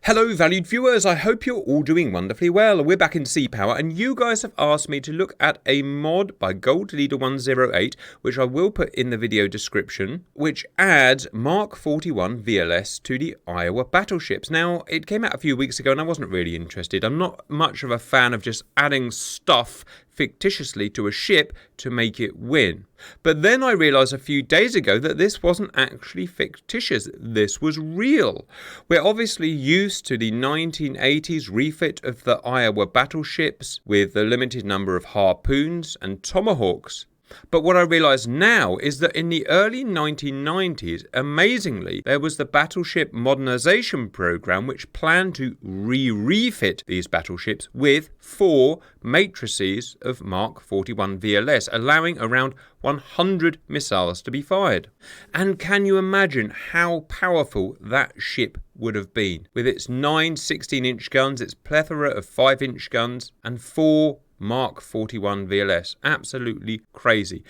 Hello valued viewers, I hope you're all doing wonderfully well. We're back in Sea Power and you guys have asked me to look at a mod by GoldLeader108, which I will put in the video description, which adds Mk41 VLS to the Iowa battleships. Now, it came out a few weeks ago and I wasn't really interested. I'm not much of a fan of just adding stuff fictitiously to a ship to make it win. But then I realised a few days ago that this wasn't actually fictitious, this was real. We're obviously used to the 1980s refit of the Iowa battleships with the limited number of harpoons and tomahawks. But what I realise now is that in the early 1990s, amazingly, there was the battleship modernisation programme which planned to refit these battleships with 4 matrices of Mk41 VLS, allowing around 100 missiles to be fired. And can you imagine how powerful that ship would have been, with its 9 16-inch guns, its plethora of 5-inch guns, and 4 Mk41 VLS. Absolutely crazy.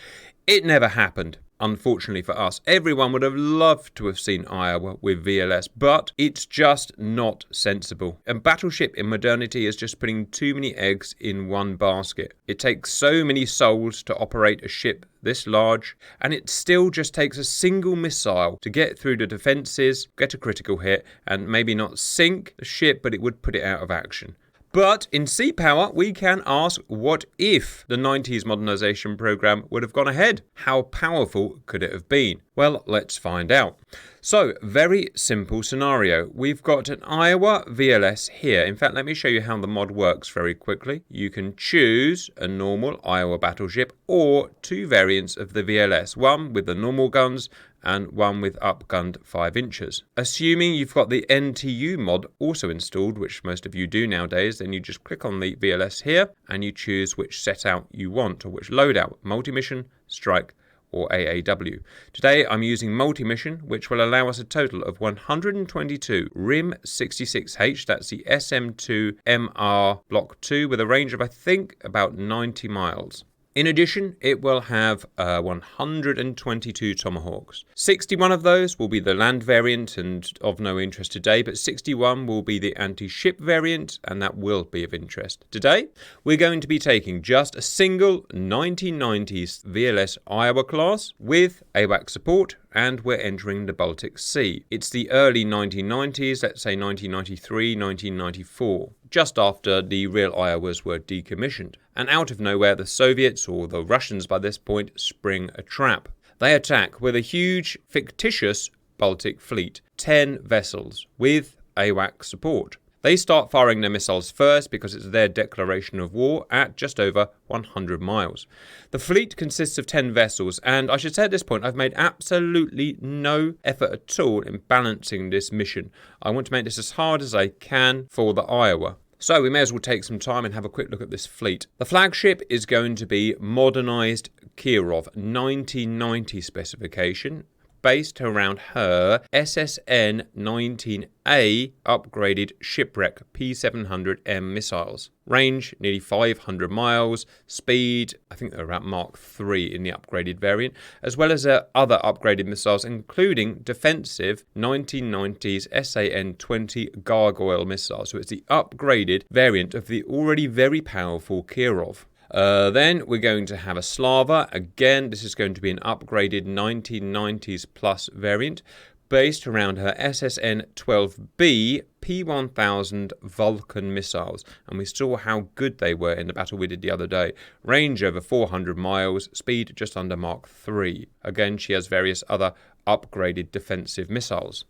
It never happened, unfortunately for us. Everyone would have loved to have seen Iowa with VLS, but it's just not sensible. A battleship in modernity is just putting too many eggs in one basket. It takes so many souls to operate a ship this large, and it still just takes a single missile to get through the defences, get a critical hit, and maybe not sink the ship, but it would put it out of action. But in Sea Power, we can ask, what if the 90s modernisation programme would have gone ahead? How powerful could it have been? Well, let's find out. So, very simple scenario. We've got an Iowa VLS here. In fact, let me show you how the mod works very quickly. You can choose a normal Iowa battleship or 2 variants of the VLS, one with the normal guns and one with upgunned 5 inches. Assuming you've got the NTU mod also installed, which most of you do nowadays, then you just click on the VLS here and you choose which setout you want, or which loadout, multi-mission, strike, or AAW. Today I'm using multi-mission, which will allow us a total of 122 RIM 66H, that's the SM2MR Block 2, with a range of I think about 90 miles. In addition, it will have 122 Tomahawks. 61 of those will be the land variant and of no interest today, but 61 will be the anti-ship variant, and that will be of interest. Today, we're going to be taking just a single 1990s VLS Iowa class with AWACS support, and we're entering the Baltic Sea. It's the early 1990s, let's say 1993, 1994, just after the real Iowas were decommissioned. And out of nowhere, the Soviets, or the Russians by this point, spring a trap. They attack with a huge, fictitious Baltic fleet, 10 vessels, with AWACS support. They start firing their missiles first because it's their declaration of war at just over 100 miles. The fleet consists of 10 vessels, and I should say at this point I've made absolutely no effort at all in balancing this mission. I want to make this as hard as I can for the Iowa. So we may as well take some time and have a quick look at this fleet. The flagship is going to be modernised Kirov 1990 specification, based around her SSN 19A upgraded shipwreck P700M missiles. Range nearly 500 miles, speed I think they're about Mark 3 in the upgraded variant, as well as other upgraded missiles including defensive 1990s SAN-20 gargoyle missiles. So it's the upgraded variant of the already very powerful Kirov. Then we're going to have a Slava. Again, this is going to be an upgraded 1990s plus variant based around her SSN-12B P1000 Vulcan missiles. And we saw how good they were in the battle we did the other day. Range over 400 miles, speed just under Mark 3. Again, she has various other upgraded defensive missiles.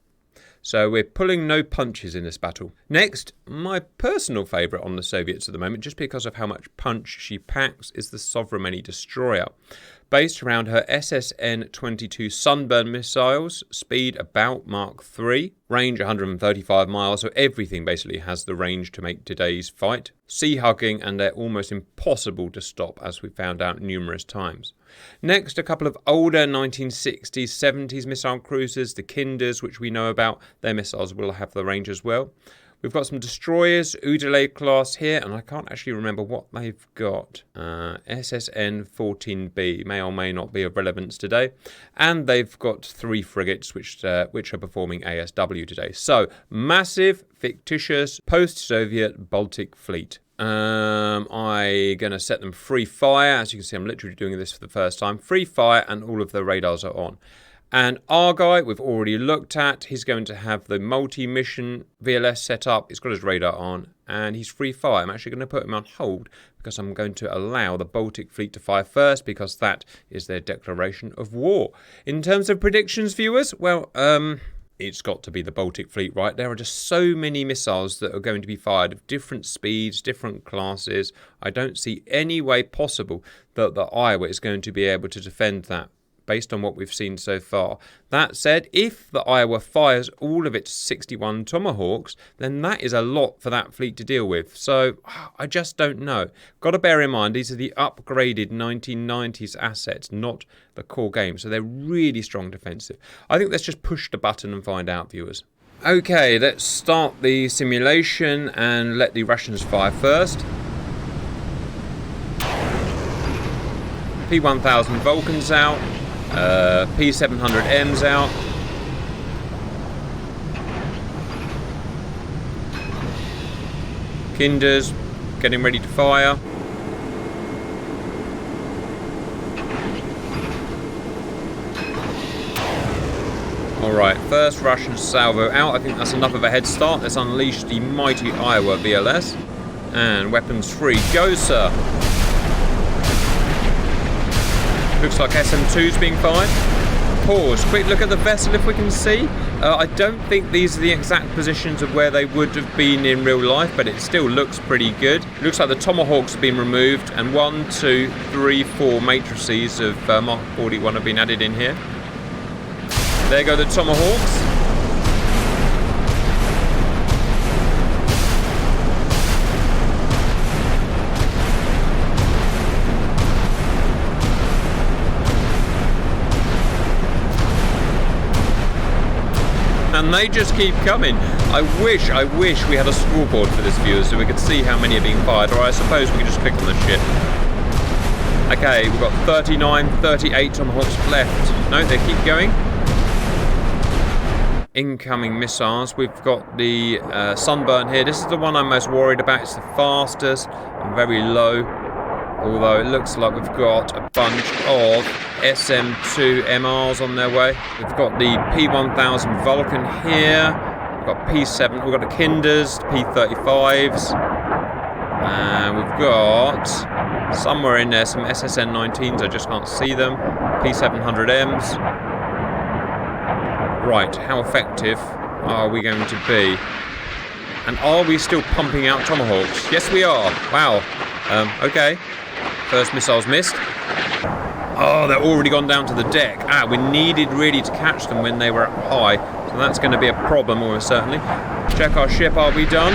So we're pulling no punches in this battle. Next, my personal favourite on the Soviets at the moment, just because of how much punch she packs, is the Sovremenny destroyer. Based around her SSN-22 Sunburn missiles, speed about Mark 3, range 135 miles, so everything basically has the range to make today's fight. Sea hugging, and they're almost impossible to stop, as we found out numerous times. Next, a couple of older 1960s, 70s missile cruisers, the Kinders, which we know about. Their missiles will have the range as well. We've got some destroyers, Udaloy class here, and I can't actually remember what they've got. SSN 14B may or may not be of relevance today. And they've got 3 frigates which are performing ASW today. So, massive, fictitious, post-Soviet Baltic fleet. I'm going to set them free fire. As you can see, I'm literally doing this for the first time. Free fire, and all of the radars are on. And our guy, we've already looked at. He's going to have the multi-mission VLS set up. He's got his radar on, and he's free fire. I'm actually going to put him on hold because I'm going to allow the Baltic fleet to fire first because that is their declaration of war. In terms of predictions, viewers, well, it's got to be the Baltic fleet, right? There are just so many missiles that are going to be fired of different speeds, different classes. I don't see any way possible that the Iowa is going to be able to defend that, based on what we've seen so far. That said, if the Iowa fires all of its 61 Tomahawks, then that is a lot for that fleet to deal with. So, I just don't know. Got to bear in mind, these are the upgraded 1990s assets, not the core game. So they're really strong defensive. I think let's just push the button and find out, viewers. Okay, let's start the simulation and let the Russians fire first. P1000 Vulcans out. P700M's out. Kinders getting ready to fire. Alright, first Russian salvo out. I think that's enough of a head start. Let's unleash the mighty Iowa VLS. And weapons free. Go, sir! Looks like SM2's being fired. Pause. Quick look at the vessel if we can see. I don't think these are the exact positions of where they would have been in real life, but it still looks pretty good. Looks like the Tomahawks have been removed, and 1, 2, 3, 4 matrices of Mk41 have been added in here. There go the Tomahawks. And they just keep coming. I wish we had a scoreboard for this, viewers, so we could see how many are being fired, or I suppose we could just click on the ship. Okay, we've got 39, 38 Tomahawks left. No, they keep going. Incoming missiles. We've got the Sunburn here. This is the one I'm most worried about. It's the fastest and very low. Although it looks like we've got a bunch of SM2 MRs on their way. We've got the P1000 Vulcan here. We've got P7. We've got the Kinders, P35s. And we've got somewhere in there some SSN 19's. I just can't see them. P700Ms. Right, how effective are we going to be? And are we still pumping out Tomahawks? Yes, we are. Wow. Okay. First missile's missed. Oh, they're already gone down to the deck. We needed really to catch them when they were up high. So that's going to be a problem, almost certainly. Check our ship. Are we done?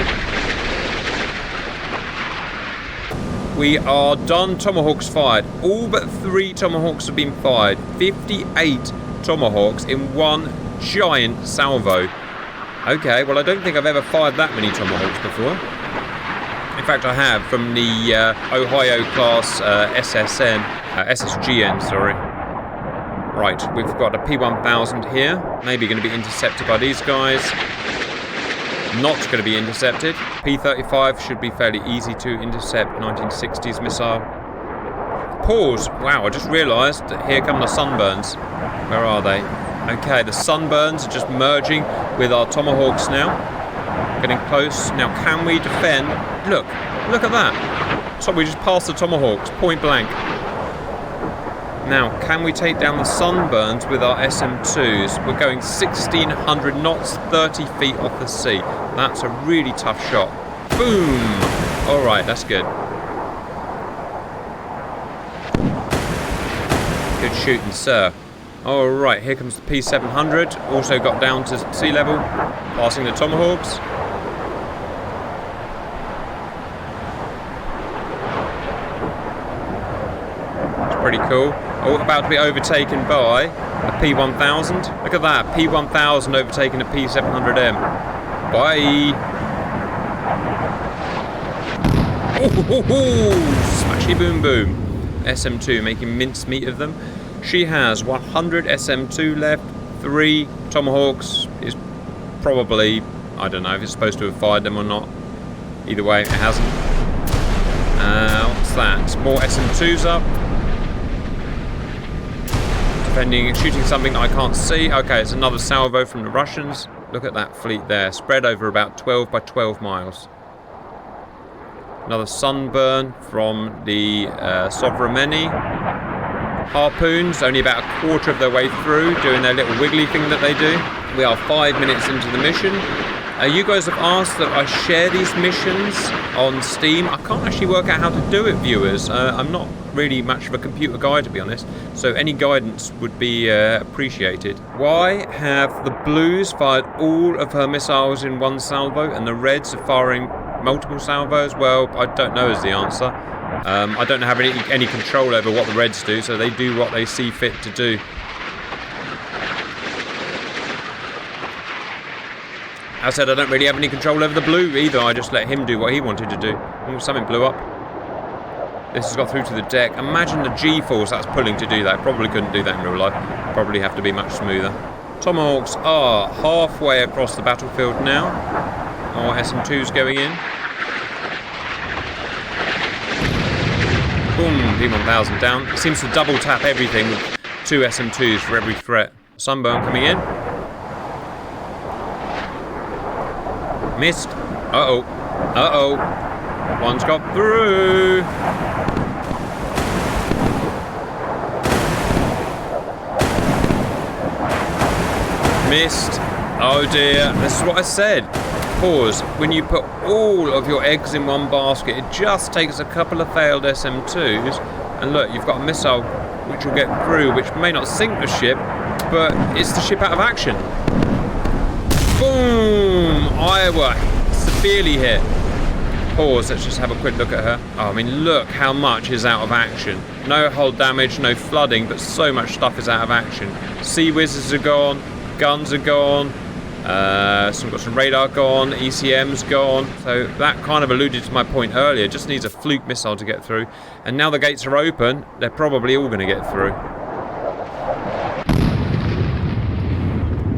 We are done. Tomahawks fired. All but 3 Tomahawks have been fired. 58 Tomahawks in one giant salvo. Okay, well, I don't think I've ever fired that many Tomahawks before. In fact, I have from the Ohio class SSGN, sorry. Right, we've got a P1000 here. Maybe going to be intercepted by these guys. Not going to be intercepted. P35 should be fairly easy to intercept. 1960s missile. Pause. Wow, I just realised that here come the Sunburns. Where are they? Okay, the Sunburns are just merging with our Tomahawks now. Getting close. Now, can we defend? Look at that. So we just passed the Tomahawks, point blank. Now, can we take down the Sunburns with our SM2s? We're going 1,600 knots, 30 feet off the sea. That's a really tough shot. Boom! All right, that's good. Good shooting, sir. All right, here comes the P700. Also got down to sea level, passing the Tomahawks. Pretty cool. Oh, about to be overtaken by a P1000. Look at that, P1000 overtaking a P700M. Bye. Smashy boom boom. SM2 making mincemeat of them. She has 100 SM2 left. 3 Tomahawks. Is probably, I don't know if it's supposed to have fired them or not. Either way, it hasn't. What's that? More SM2s up. Defending, shooting something that I can't see. Okay, it's another salvo from the Russians. Look at that fleet there, spread over about 12 by 12 miles. Another sunburn from the Sovremenny. Harpoons, only about a quarter of their way through, doing their little wiggly thing that they do. We are 5 minutes into the mission. You guys have asked that I share these missions on Steam. I can't actually work out how to do it, viewers. I'm not really much of a computer guy, to be honest, so any guidance would be appreciated. Why have the Blues fired all of her missiles in one salvo and the Reds are firing multiple salvos? Well, I don't know is the answer. I don't have any control over what the Reds do, so they do what they see fit to do. As I said, I don't really have any control over the Blue either. I just let him do what he wanted to do. Oh, something blew up. This has got through to the deck. Imagine the G-force that's pulling to do that. Probably couldn't do that in real life. Probably have to be much smoother. Tomahawks are halfway across the battlefield now. More SM2s going in. Boom, P1000 down. It seems to double tap everything with 2 SM2s for every threat. Sunburn coming in. Missed. Uh-oh. Uh-oh. One's got through. Missed. Oh dear. This is what I said. Pause. When you put all of your eggs in one basket, it just takes a couple of failed SM2s. And look, you've got a missile which will get through, which may not sink the ship, but it's the ship out of action. Boom! Iowa severely hit. Pause, let's just have a quick look at her. Oh, I mean, look how much is out of action. No hull damage, no flooding, but so much stuff is out of action. Sea whizzes are gone, guns are gone, got some radar gone, ECM's gone. So that kind of alluded to my point earlier. Just needs a fluke missile to get through. And now the gates are open, they're probably all going to get through.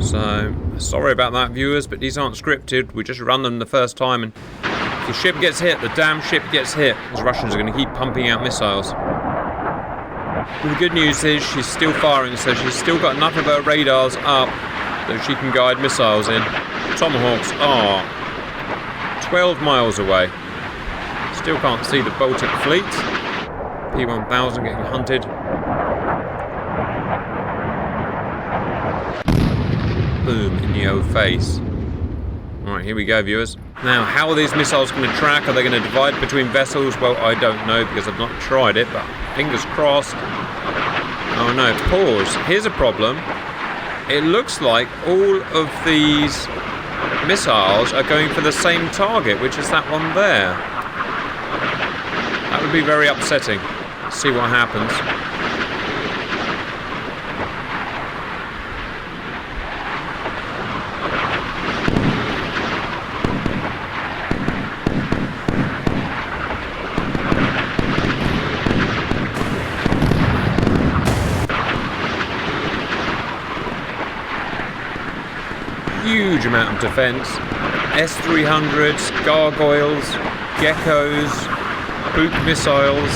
So, sorry about that, viewers, but these aren't scripted. We just run them the first time, and if the ship gets hit, the damn ship gets hit. Those Russians are going to keep pumping out missiles. But the good news is she's still firing, so she's still got enough of her radars up that she can guide missiles in. Tomahawks are 12 miles away. Still can't see the Baltic fleet. P1000 getting hunted. Boom in the old face. Alright, here we go, viewers. Now, how are these missiles going to track? Are they going to divide between vessels? Well, I don't know because I've not tried it, but fingers crossed. Oh no, pause. Here's a problem. It looks like all of these missiles are going for the same target, which is that one there. That would be very upsetting. Let's see what happens. Huge amount of defense. S-300s, gargoyles, geckos, Buk missiles.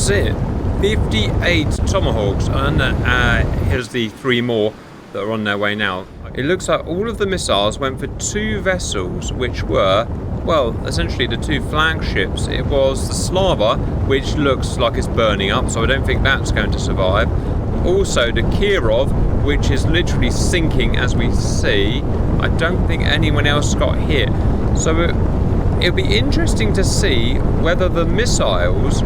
that's it. 58 Tomahawks, and here's the 3 more that are on their way now. It looks like all of the missiles went for 2 vessels, which were, well, essentially the 2 flagships. It was the Slava, which looks like it's burning up, so I don't think that's going to survive. Also the Kirov, which is literally sinking as we see. I don't think anyone else got hit. So it'll be interesting to see whether the missiles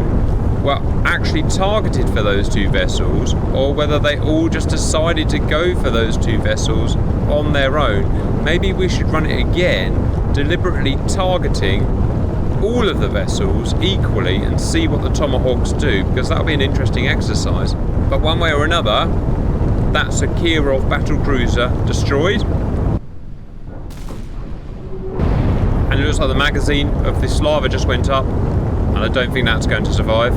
were actually targeted for those 2 vessels, or whether they all just decided to go for those 2 vessels on their own. Maybe we should run it again, deliberately targeting all of the vessels equally and see what the Tomahawks do, because that'll be an interesting exercise. But one way or another, that's a Kirov battlecruiser destroyed. And it looks like the magazine of the Slava just went up, and I don't think that's going to survive.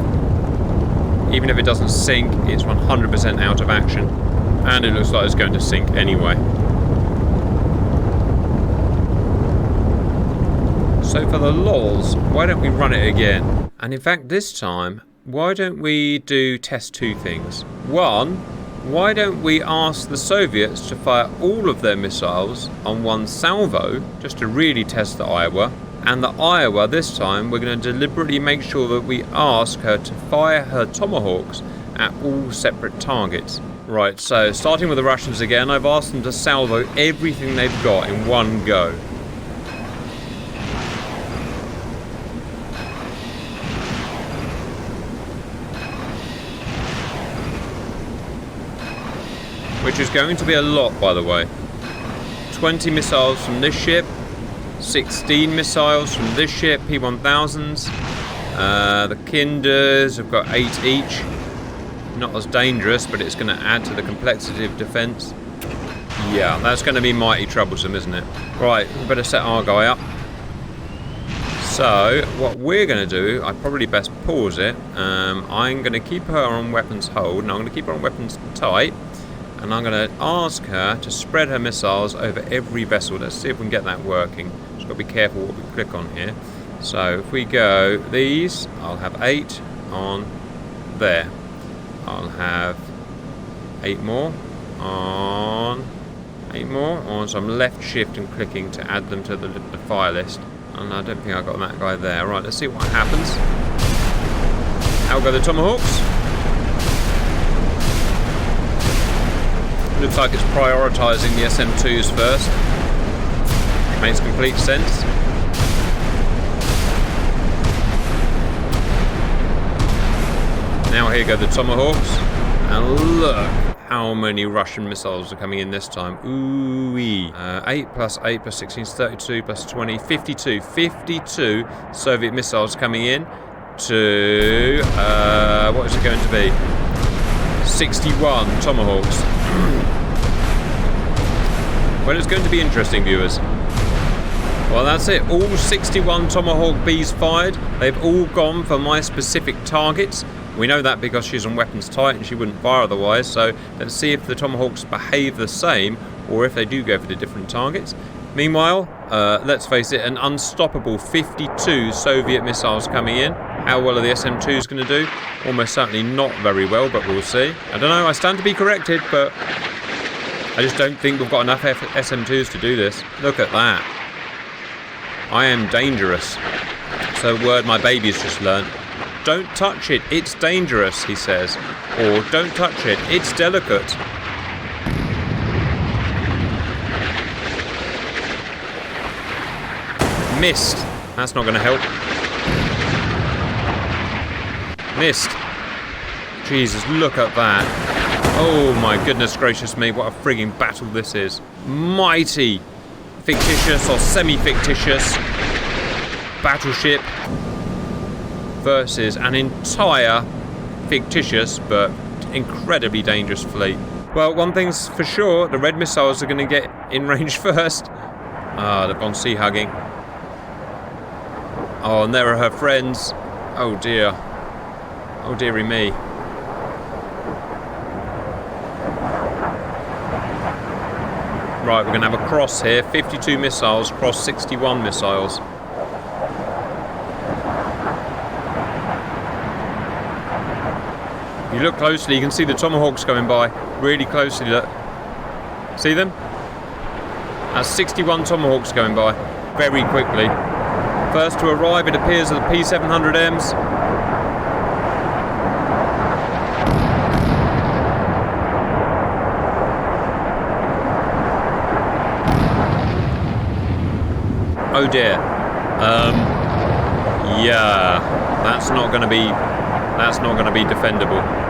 Even if it doesn't sink, it's 100% out of action, and it looks like it's going to sink anyway. So for the lols, why don't we run it again? And in fact this time, why don't we do test 2 things? One, why don't we ask the Soviets to fire all of their missiles on one salvo, just to really test the Iowa. And the Iowa, this time, we're going to deliberately make sure that we ask her to fire her Tomahawks at all separate targets. Right, so starting with the Russians again, I've asked them to salvo everything they've got in one go. Which is going to be a lot, by the way. 20 missiles from this ship. 16 missiles from this ship, P1000s. The Kinders have got 8 each. Not as dangerous, but it's going to add to the complexity of defence. Yeah, that's going to be mighty troublesome, isn't it? Right, we better set our guy up. So, what we're going to do, I'd probably best pause it. I'm going to keep her on weapons hold, and I'm going to keep her on weapons tight. And I'm going to ask her to spread her missiles over every vessel. Let's see if we can get that working. Just got to be careful what we click on here. So if we go these, I'll have 8 on there. I'll have 8 more on 8 more on. So I'm left shift and clicking to add them to the fire list. And I don't think I got that guy there. Right, let's see what happens. Out go the Tomahawks. Looks like it's prioritising the SM2s first. Makes complete sense. Now here go the Tomahawks. And look how many Russian missiles are coming in this time. Ooh-wee. 8 plus 8 plus 16 is 32 plus 20, 52. 52 Soviet missiles coming in to... what is it going to be? 61 Tomahawks. Well, it's going to be interesting, viewers. Well, that's it. All 61 Tomahawk Bs fired. They've all gone for my specific targets. We know that because she's on weapons tight and she wouldn't fire otherwise. So let's see if the Tomahawks behave the same or if they do go for the different targets. Meanwhile, let's face it, an unstoppable 52 Soviet missiles coming in. How well are the SM2s going to do? Almost certainly not very well, but we'll see. I don't know, I stand to be corrected, but I just don't think we've got enough SM2s to do this. Look at that. I am dangerous. It's a word my baby's just learnt. Don't touch it, it's dangerous, he says. Or don't touch it, it's delicate. Missed. That's not going to help. Missed. Jesus, look at that. Oh my goodness gracious me, what a frigging battle this is. Mighty fictitious or semi-fictitious battleship versus an entire fictitious but incredibly dangerous fleet. Well, one thing's for sure, the red missiles are going to get in range first. Ah, they've gone sea hugging. Oh, and there are her friends. Oh dear. Oh dearie me. Right, we're going to have a cross here. 52 missiles, cross 61 missiles. you look closely, you can see the Tomahawks going by really closely. Look, see them? That's 61 Tomahawks going by very quickly. First to arrive, it appears, are the P700Ms. Oh dear. Yeah, that's not going to be defendable.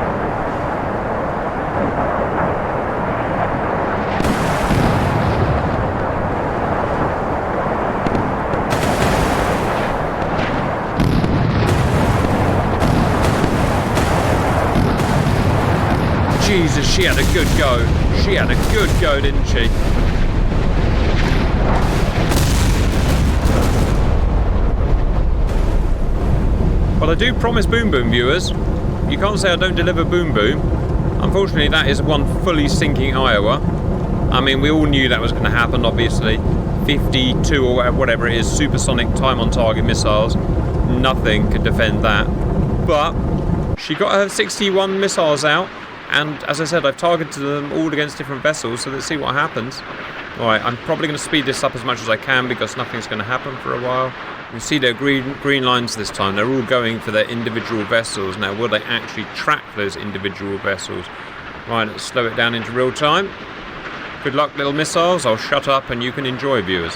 Jesus, she had a good go. She had a good go, didn't she? Well, I do promise Boom Boom, viewers. You can't say I don't deliver Boom Boom. Unfortunately, that is one fully sinking Iowa. I mean, we all knew that was going to happen, obviously. 52 or whatever it is, supersonic time on target missiles. Nothing could defend that. But she got her 61 missiles out. And as I said, I've targeted them all against different vessels, so let's see what happens. Alright, I'm probably going to speed this up as much as I can because nothing's going to happen for a while. You see their green lines this time. They're all going for their individual vessels. Now, will they actually track those individual vessels? Right, let's slow it down into real time. Good luck, little missiles. I'll shut up and you can enjoy, viewers.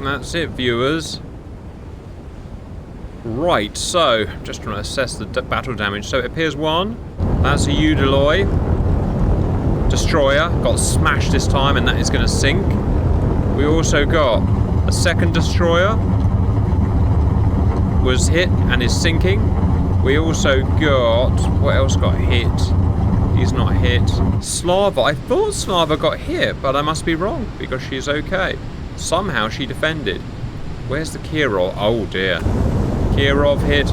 That's it, viewers. Right, so just trying to assess the battle damage. So it appears one. That's a Udaloy destroyer. Got smashed this time, and that is going to sink. We also got a second destroyer. Was hit and is sinking. We also got... what else got hit? He's not hit. Slava. I thought Slava got hit, but I must be wrong because she's okay. Somehow she defended. Where's the Kirov? Oh dear. Kirov hit.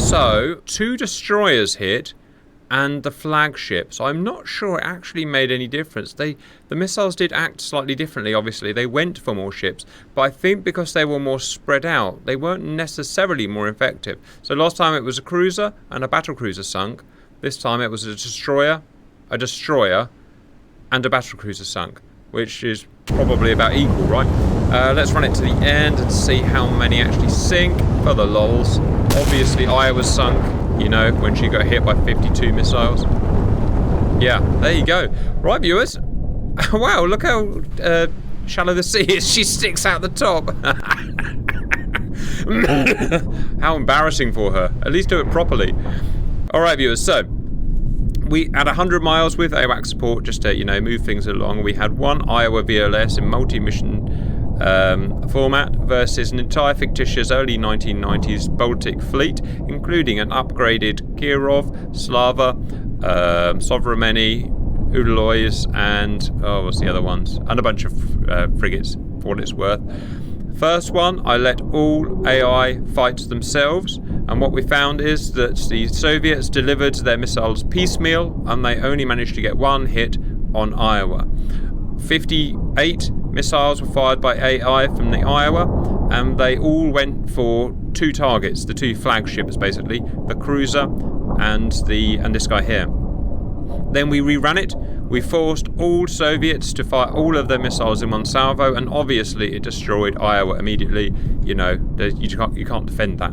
So, 2 destroyers hit and the flagship. So I'm not sure it actually made any difference. The missiles did act slightly differently, obviously. They went for more ships, but I think because they were more spread out, they weren't necessarily more effective. So last time it was a cruiser and a battlecruiser sunk. This time it was a destroyer, and a battlecruiser sunk, which is probably about equal, right? Let's run it to the end and see how many actually sink for the lols. Obviously Iowa sunk, you know, when she got hit by 52 missiles. Yeah, there you go. Right, viewers. Wow, look how shallow the sea is. She sticks out the top. How embarrassing for her. At least do it properly. All right, viewers. So, we at 100 miles with AWACS support, just to, you know, move things along, we had 1 Iowa VLS in multi-mission format versus an entire fictitious early 1990s Baltic fleet, including an upgraded Kirov, Slava, Sovremenny, Udaloys, and what's the other ones? And a bunch of frigates, for what it's worth. First one, I let all AI fight themselves, and what we found is that the Soviets delivered their missiles piecemeal, and they only managed to get 1 hit on Iowa. 58 missiles were fired by AI from the Iowa, and they all went for 2 targets, the 2 flagships basically, the cruiser and this guy here. Then we reran it. We forced all Soviets to fire all of their missiles in one salvo, and obviously it destroyed Iowa immediately. You know, you can't defend that.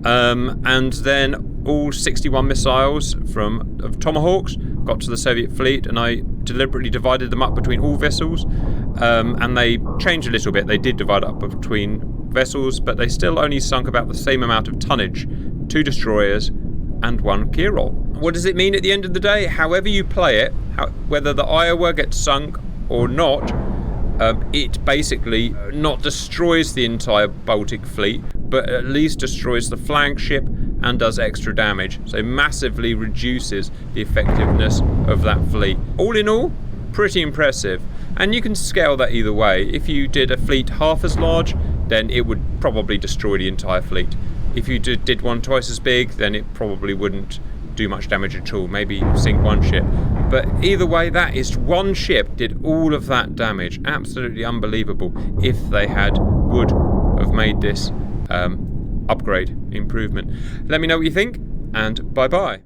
And then all 61 missiles of Tomahawks got to the Soviet fleet, and I deliberately divided them up between all vessels, and they changed a little bit. They did divide up between vessels, but they still only sunk about the same amount of tonnage, 2 destroyers and 1 Kirov. What does it mean at the end of the day? However you play it, whether the Iowa gets sunk or not, it basically not destroys the entire Baltic fleet, but at least destroys the flagship and does extra damage. So massively reduces the effectiveness of that fleet. All in all, pretty impressive. And you can scale that either way. If you did a fleet half as large, then it would probably destroy the entire fleet. If you did one twice as big, then it probably wouldn't do much damage at all, maybe sink 1 ship. But either way, that is 1 ship did all of that damage. Absolutely unbelievable. If they would have made this upgrade improvement. Let me know what you think, and bye bye.